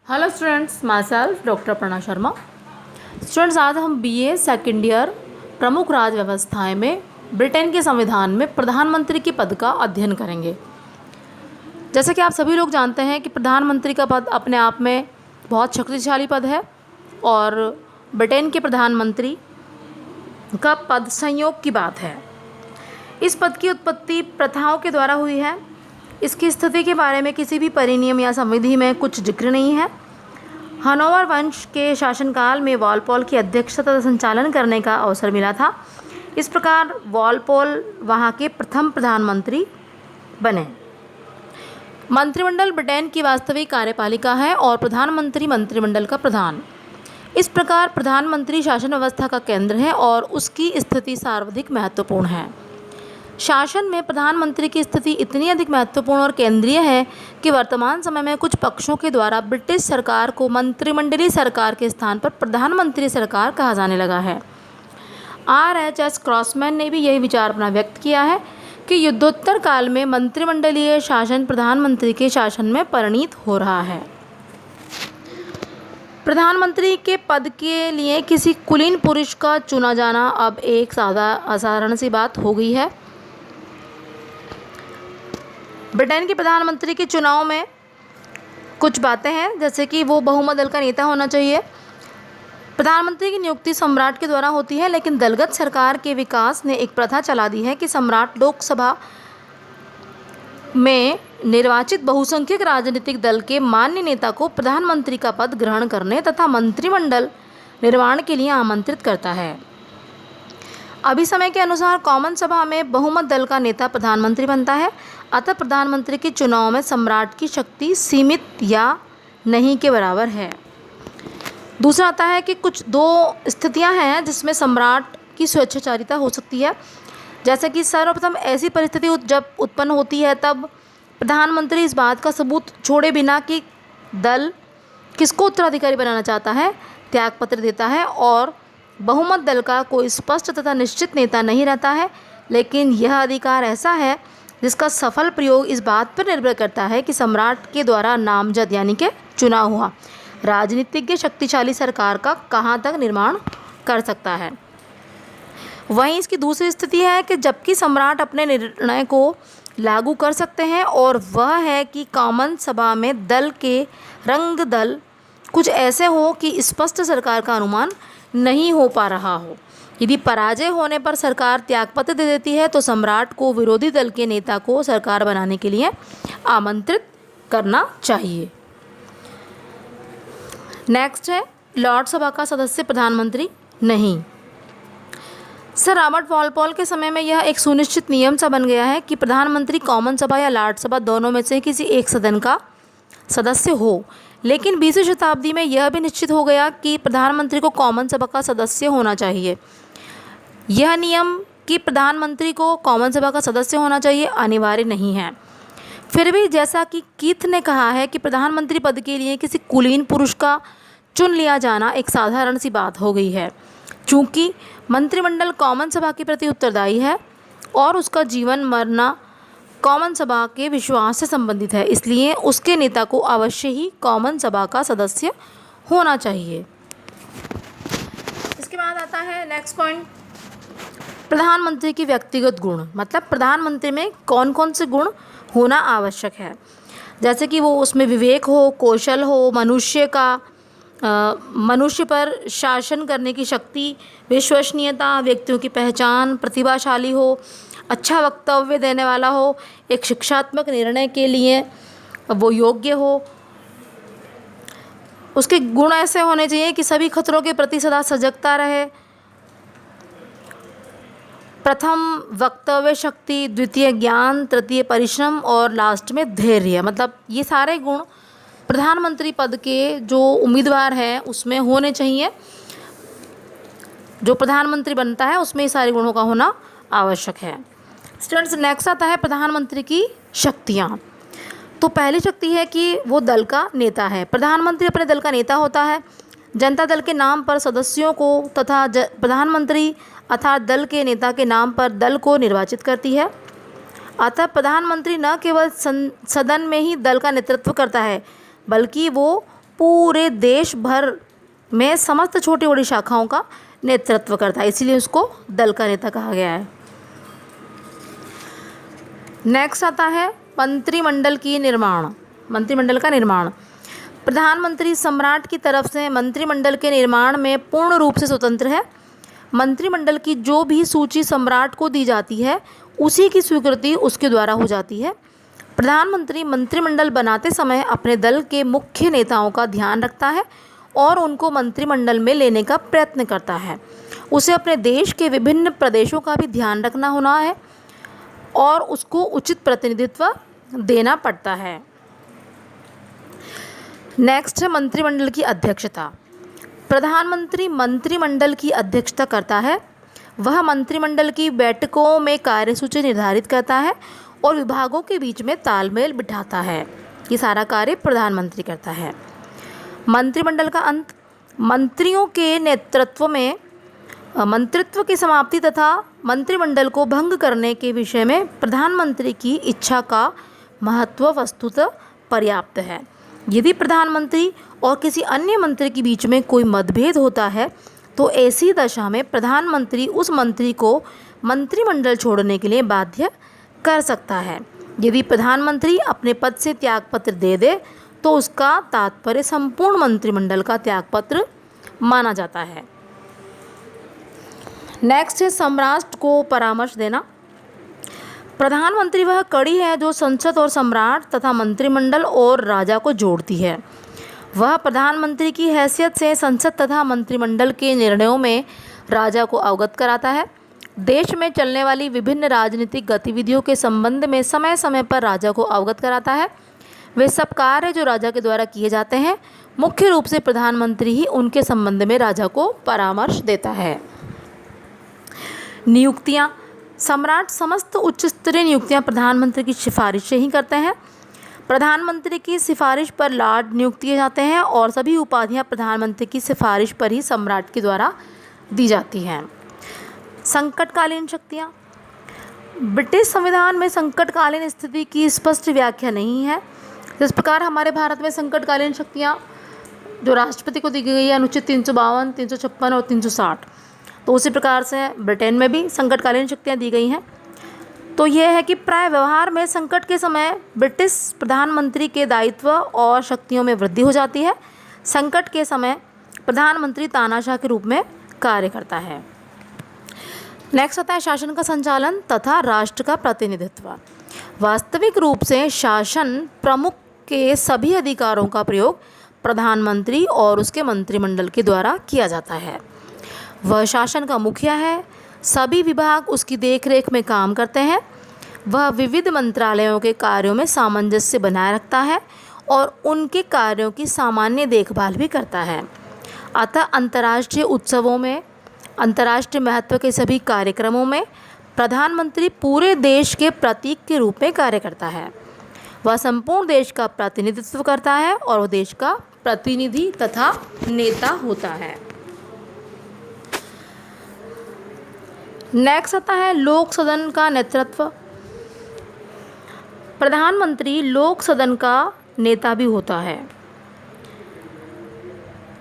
Hello students, my self doctor Prana Sharma. Students, आज हम BA second year प्रमुख राज्य व्यवस्थाएं में ब्रिटेन के संविधान में प्रधानमंत्री के पद का अध्ययन करेंगे। जैसे कि आप सभी लोग जानते हैं कि प्रधानमंत्री का पद अपने आप में बहुत शक्तिशाली पद है और ब्रिटेन के प्रधानमंत्री का पद संयोग की बात है। इस पद की उत्पत्ति प्रथाओं के द्वारा हुई है। इसकी स्थिति के बारे में किसी भी परिनियम या संविधि में कुछ जिक्र नहीं है। हनोवर वंश के शासनकाल में वॉलपोल की अध्यक्षता तथा संचालन करने का अवसर मिला था। इस प्रकार वॉलपोल वहाँ के प्रथम प्रधानमंत्री बने। मंत्रिमंडल ब्रिटेन की वास्तविक कार्यपालिका है और प्रधानमंत्री मंत्रिमंडल का प्रधान। इस प्रकार प्रधानमंत्री शासन व्यवस्था का केंद्र है और उसकी स्थिति सर्वाधिक महत्वपूर्ण है। शासन में प्रधानमंत्री की स्थिति इतनी अधिक महत्वपूर्ण और केंद्रीय है कि वर्तमान समय में कुछ पक्षों के द्वारा ब्रिटिश सरकार को मंत्रिमंडलीय सरकार के स्थान पर प्रधानमंत्री सरकार कहा जाने लगा है। RHS क्रॉसमैन ने भी यही विचार अपना व्यक्त किया है कि युद्धोत्तर काल में मंत्रिमंडलीय शासन प्रधानमंत्री के शासन में परिणत हो रहा है। प्रधानमंत्री के पद के लिए किसी कुलीन पुरुष का चुना जाना अब एक असाधारण सी बात हो गई है। ब्रिटेन के प्रधानमंत्री के चुनाव में कुछ बातें हैं, जैसे कि वो बहुमत दल का नेता होना चाहिए। प्रधानमंत्री की नियुक्ति सम्राट के द्वारा होती है, लेकिन दलगत सरकार के विकास ने एक प्रथा चला दी है कि सम्राट लोकसभा में निर्वाचित बहुसंख्यक राजनीतिक दल के मान्य नेता को प्रधानमंत्री का पद ग्रहण करने तथा मंत्रिमंडल निर्माण के लिए आमंत्रित करता है। अभी समय के अनुसार कॉमन सभा में बहुमत दल का नेता प्रधानमंत्री बनता है। अतः प्रधानमंत्री के चुनाव में सम्राट की शक्ति सीमित या नहीं के बराबर है। दूसरा आता है कि कुछ दो स्थितियां हैं जिसमें सम्राट की स्वेच्छाचारिता हो सकती है। जैसे कि सर्वप्रथम ऐसी परिस्थिति जब उत्पन्न होती है तब प्रधानमंत्री इस बात का सबूत छोड़े बिना कि दल किसको उत्तराधिकारी बनाना चाहता है त्यागपत्र देता है और बहुमत दल का कोई स्पष्ट तथा निश्चित नेता नहीं रहता है। लेकिन यह अधिकार ऐसा है जिसका सफल प्रयोग इस बात पर निर्भर करता है कि सम्राट के द्वारा नामजद यानी कि चुना हुआ राजनीतिज्ञ शक्तिशाली सरकार का कहाँ तक निर्माण कर सकता है। वहीं इसकी दूसरी स्थिति है कि जबकि सम्राट अपने निर्णय को लागू कर सकते हैं और वह है कि कॉमन सभा में दल के रंग दल कुछ ऐसे हो कि स्पष्ट सरकार का अनुमान नहीं हो पा रहा हो। यदि पराजय होने पर सरकार त्यागपत्र दे देती है तो सम्राट को विरोधी दल के नेता को सरकार बनाने के लिए आमंत्रित करना चाहिए। नेक्स्ट है लॉर्ड सभा का सदस्य प्रधानमंत्री नहीं। सर रॉबर्ट वॉलपोल के समय में यह एक सुनिश्चित नियम सा बन गया है कि प्रधानमंत्री कॉमन सभा या लॉर्ड सभा दोनों में से किसी एक सदन का सदस्य हो। लेकिन 20वीं शताब्दी में यह भी निश्चित हो गया कि प्रधानमंत्री को कॉमन सभा का सदस्य होना चाहिए। यह नियम कि प्रधानमंत्री को कॉमन सभा का सदस्य होना चाहिए अनिवार्य नहीं है। फिर भी जैसा कि कीथ ने कहा है कि प्रधानमंत्री पद के लिए किसी कुलीन पुरुष का चुन लिया जाना एक साधारण सी बात हो गई है। चूँकि मंत्रिमंडल कॉमन सभा के प्रति उत्तरदायी है और उसका जीवन मरना कॉमन सभा के विश्वास से संबंधित है, इसलिए उसके नेता को अवश्य ही कॉमन सभा का सदस्य होना चाहिए। इसके बाद आता है नेक्स्ट पॉइंट, प्रधानमंत्री की व्यक्तिगत गुण, मतलब प्रधानमंत्री में कौन कौन से गुण होना आवश्यक है। जैसे कि वो उसमें विवेक हो, कौशल हो, मनुष्य पर शासन करने की शक्ति, विश्वसनीयता, व्यक्तियों की पहचान, प्रतिभाशाली हो, अच्छा वक्तव्य देने वाला हो, एक शिक्षात्मक निर्णय के लिए वो योग्य हो। उसके गुण ऐसे होने चाहिए कि सभी खतरों के प्रति सदा सजगता रहे, प्रथम वक्तव्य शक्ति, द्वितीय ज्ञान, तृतीय परिश्रम और लास्ट में धैर्य। मतलब ये सारे गुण प्रधानमंत्री पद के जो उम्मीदवार हैं उसमें होने चाहिए। जो प्रधानमंत्री बनता है उसमें ये सारे गुणों का होना आवश्यक है। स्टूडेंट्स, नेक्स्ट आता है प्रधानमंत्री की शक्तियाँ। तो पहली शक्ति है कि वो दल का नेता है। प्रधानमंत्री अपने दल का नेता होता है। जनता दल के नाम पर सदस्यों को तथा प्रधानमंत्री अर्थात दल के नेता के नाम पर दल को निर्वाचित करती है। अतः प्रधानमंत्री न केवल सदन में ही दल का नेतृत्व करता है बल्कि वो पूरे देश भर में समस्त छोटी बड़ी शाखाओं का नेतृत्व करता है, इसीलिए उसको दल का नेता कहा गया है। नेक्स्ट आता है मंत्रिमंडल का निर्माण। प्रधानमंत्री सम्राट की तरफ से मंत्रिमंडल के निर्माण में पूर्ण रूप से स्वतंत्र है। मंत्रिमंडल की जो भी सूची सम्राट को दी जाती है उसी की स्वीकृति उसके द्वारा हो जाती है। प्रधानमंत्री मंत्रिमंडल बनाते समय अपने दल के मुख्य नेताओं का ध्यान रखता है और उनको मंत्रिमंडल में लेने का प्रयत्न करता है। उसे अपने देश के विभिन्न प्रदेशों का भी ध्यान रखना होना है और उसको उचित प्रतिनिधित्व देना पड़ता है। नेक्स्ट है मंत्रिमंडल की अध्यक्षता। प्रधानमंत्री मंत्रिमंडल की अध्यक्षता करता है। वह मंत्रिमंडल की बैठकों में कार्यसूची निर्धारित करता है और विभागों के बीच में तालमेल बिठाता है। ये सारा कार्य प्रधानमंत्री करता है। मंत्रिमंडल का अंत। मंत्रियों के नेतृत्व में मंत्रित्व की समाप्ति तथा मंत्रिमंडल को भंग करने के विषय में प्रधानमंत्री की इच्छा का महत्व वस्तुतः पर्याप्त है। यदि प्रधानमंत्री और किसी अन्य मंत्री के बीच में कोई मतभेद होता है तो ऐसी दशा में प्रधानमंत्री उस मंत्री को मंत्रिमंडल छोड़ने के लिए बाध्य कर सकता है। यदि प्रधानमंत्री अपने पद से त्यागपत्र दे दे तो उसका तात्पर्य संपूर्ण मंत्रिमंडल का त्यागपत्र माना जाता है। नेक्स्ट है सम्राट को परामर्श देना। प्रधानमंत्री वह कड़ी है जो संसद और सम्राट तथा मंत्रिमंडल और राजा को जोड़ती है। वह प्रधानमंत्री की हैसियत से संसद तथा मंत्रिमंडल के निर्णयों में राजा को अवगत कराता है। देश में चलने वाली विभिन्न राजनीतिक गतिविधियों के संबंध में समय समय पर राजा को अवगत कराता है। वे सब कार्य जो राजा के द्वारा किए जाते हैं मुख्य रूप से प्रधानमंत्री ही उनके संबंध में राजा को परामर्श देता है। नियुक्तियाँ। सम्राट समस्त उच्च स्तरीय नियुक्तियाँ प्रधानमंत्री की सिफारिश से ही करते हैं। प्रधानमंत्री की सिफारिश पर लॉर्ड नियुक्त किए जाते हैं और सभी उपाधियाँ प्रधानमंत्री की सिफारिश पर ही सम्राट के द्वारा दी जाती हैं। संकटकालीन शक्तियाँ। ब्रिटिश संविधान में संकटकालीन स्थिति की स्पष्ट व्याख्या नहीं है। जिस प्रकार हमारे भारत में संकटकालीन शक्तियाँ जो राष्ट्रपति को दी गई है अनुच्छेद 352, 356 और 360, तो उसी प्रकार से ब्रिटेन में भी संकटकालीन शक्तियाँ दी गई हैं। तो यह है कि प्राय व्यवहार में संकट के समय ब्रिटिश प्रधानमंत्री के दायित्व और शक्तियों में वृद्धि हो जाती है। संकट के समय प्रधानमंत्री तानाशाह के रूप में कार्य करता है। नेक्स्ट आता है शासन का संचालन तथा राष्ट्र का प्रतिनिधित्व। वास्तविक रूप से शासन प्रमुख के सभी अधिकारों का प्रयोग प्रधानमंत्री और उसके मंत्रिमंडल के द्वारा किया जाता है। वह शासन का मुखिया है। सभी विभाग उसकी देखरेख में काम करते हैं। वह विविध मंत्रालयों के कार्यों में सामंजस्य बनाए रखता है और उनके कार्यों की सामान्य देखभाल भी करता है। अतः अंतर्राष्ट्रीय उत्सवों में, अंतर्राष्ट्रीय महत्व के सभी कार्यक्रमों में प्रधानमंत्री पूरे देश के प्रतीक के रूप में कार्य करता है। वह संपूर्ण देश का प्रतिनिधित्व करता है और वह देश का प्रतिनिधि तथा नेता होता है। नेक्स्ट आता है लोक सदन का नेतृत्व। प्रधानमंत्री लोक सदन का नेता भी होता है।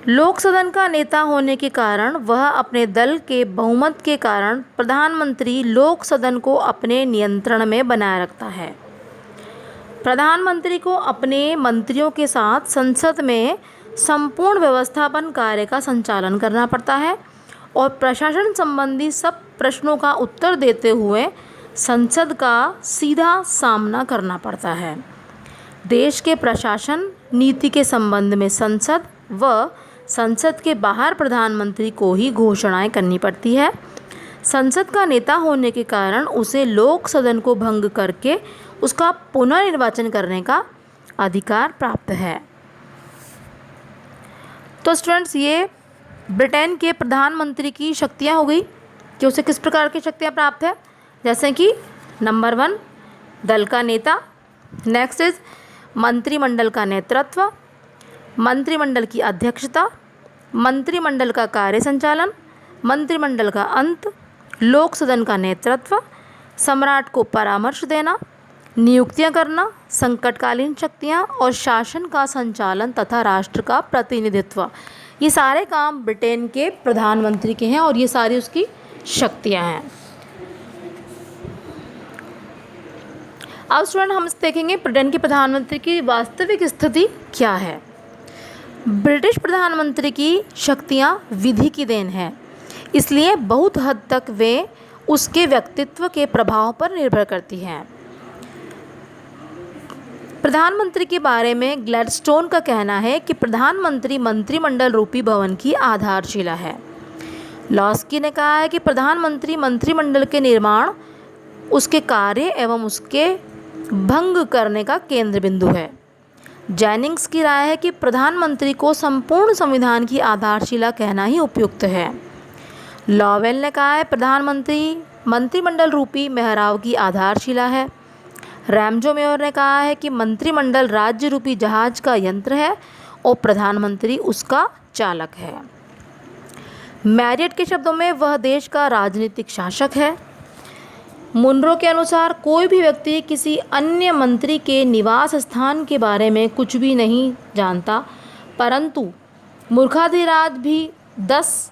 लोक सदन का नेता होने के कारण वह अपने दल के बहुमत के कारण प्रधानमंत्री लोक सदन को अपने नियंत्रण में बनाए रखता है। प्रधानमंत्री को अपने मंत्रियों के साथ संसद में संपूर्ण व्यवस्थापन कार्य का संचालन करना पड़ता है और प्रशासन संबंधी सब प्रश्नों का उत्तर देते हुए संसद का सीधा सामना करना पड़ता है। देश के प्रशासन नीति के संबंध में संसद व संसद के बाहर प्रधानमंत्री को ही घोषणाएं करनी पड़ती है। संसद का नेता होने के कारण उसे लोक सदन को भंग करके उसका पुनर्निर्वाचन करने का अधिकार प्राप्त है। तो स्टूडेंट्स, ये ब्रिटेन के प्रधानमंत्री की शक्तियाँ हो गई कि उसे किस प्रकार की शक्तियाँ प्राप्त है। जैसे कि नंबर 1 दल का नेता, नेक्स्ट इज मंत्रिमंडल का नेतृत्व, मंत्रिमंडल की अध्यक्षता, मंत्रिमंडल का कार्य संचालन, मंत्रिमंडल का अंत, लोक सदन का नेतृत्व, सम्राट को परामर्श देना, नियुक्तियां करना, संकटकालीन शक्तियां और शासन का संचालन तथा राष्ट्र का प्रतिनिधित्व, ये सारे काम ब्रिटेन के प्रधानमंत्री के हैं और ये सारी उसकी शक्तियां हैं। अब स्टूडेंट हम देखेंगे ब्रिटेन के प्रधानमंत्री की वास्तविक स्थिति क्या है। ब्रिटिश प्रधानमंत्री की शक्तियां विधि की देन है, इसलिए बहुत हद तक वे उसके व्यक्तित्व के प्रभाव पर निर्भर करती हैं। प्रधानमंत्री के बारे में ग्लैडस्टोन का कहना है कि प्रधानमंत्री मंत्रिमंडल रूपी भवन की आधारशिला है। लॉस्की ने कहा है कि प्रधानमंत्री मंत्रिमंडल के निर्माण, उसके कार्य एवं उसके भंग करने का केंद्र बिंदु है। जेनिंग्स की राय है कि प्रधानमंत्री को संपूर्ण संविधान की आधारशिला कहना ही उपयुक्त है। लॉवेल ने कहा है प्रधानमंत्री मंत्रिमंडल रूपी मेहराब की आधारशिला है। रैमजो मेयर ने कहा है कि मंत्रिमंडल राज्य रूपी जहाज का यंत्र है और प्रधानमंत्री उसका चालक है। मैरियट के शब्दों में वह देश का राजनीतिक शासक है। मुनरो के अनुसार कोई भी व्यक्ति किसी अन्य मंत्री के निवास स्थान के बारे में कुछ भी नहीं जानता, परंतु मूर्खाधिराज भी 10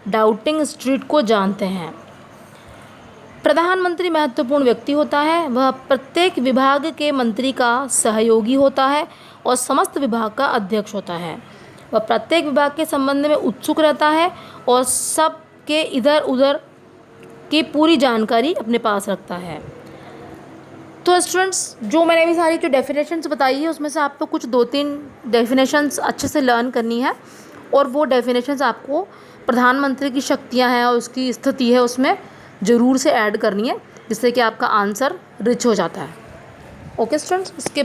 डाउटिंग स्ट्रीट को जानते हैं। प्रधानमंत्री महत्वपूर्ण व्यक्ति होता है। वह प्रत्येक विभाग के मंत्री का सहयोगी होता है और समस्त विभाग का अध्यक्ष होता है। वह प्रत्येक विभाग के संबंध में उत्सुक रहता है और सब के इधर उधर की पूरी जानकारी अपने पास रखता है। तो स्टूडेंट्स, जो मैंने अभी सारी जो डेफिनेशंस बताई है उसमें से आपको कुछ 2-3 डेफिनेशंस अच्छे से लर्न करनी है और वो डेफिनेशंस आपको प्रधानमंत्री की शक्तियां हैं और उसकी स्थिति है उसमें ज़रूर से ऐड करनी है, जिससे कि आपका आंसर रिच हो जाता है। ओके स्टूडेंट्स, इसके